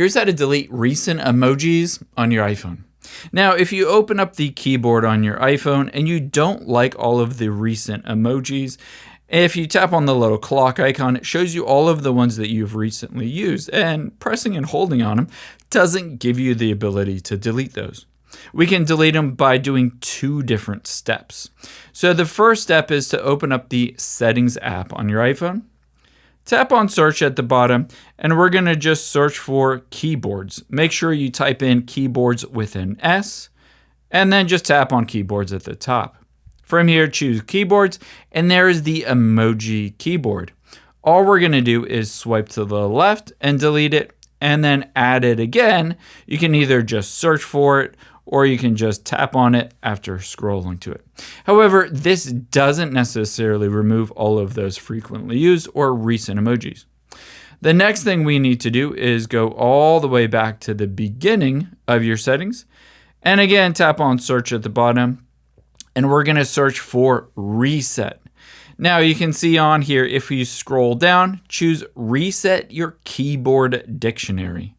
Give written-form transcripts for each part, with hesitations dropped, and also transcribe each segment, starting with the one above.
Here's how to delete recent emojis on your iPhone. Now, if you open up the keyboard on your iPhone and you don't like all of the recent emojis, if you tap on the little clock icon, it shows you all of the ones that you've recently used, and pressing and holding on them doesn't give you the ability to delete those. We can delete them by doing two different steps. So the first step is to open up the Settings app on your iPhone. Tap on search at the bottom, and we're going to just search for keyboards. Make sure you type in keyboards with an S, and then just tap on keyboards at the top. From here, choose keyboards, and there is the emoji keyboard. All we're going to do is swipe to the left and delete it, and then add it again. You can either just search for it, or you can just tap on it after scrolling to it. However, this doesn't necessarily remove all of those frequently used or recent emojis. The next thing we need to do is go all the way back to the beginning of your settings. And again, tap on search at the bottom, and we're going to search for reset. Now you can see on here, if you scroll down, choose reset your keyboard dictionary.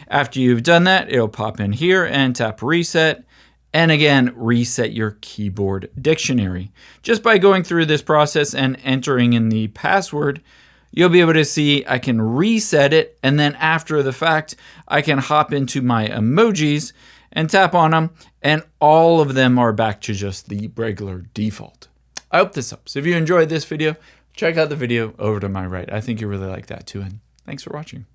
After you've done that, it'll pop in here and tap reset. And again, reset your keyboard dictionary. Just by going through this process and entering in the password, you'll be able to see I can reset it. And then after the fact, I can hop into my emojis and tap on them. And all of them are back to just the regular default. I hope this helps. If you enjoyed this video, check out the video over to my right. I think you really like that too. And thanks for watching.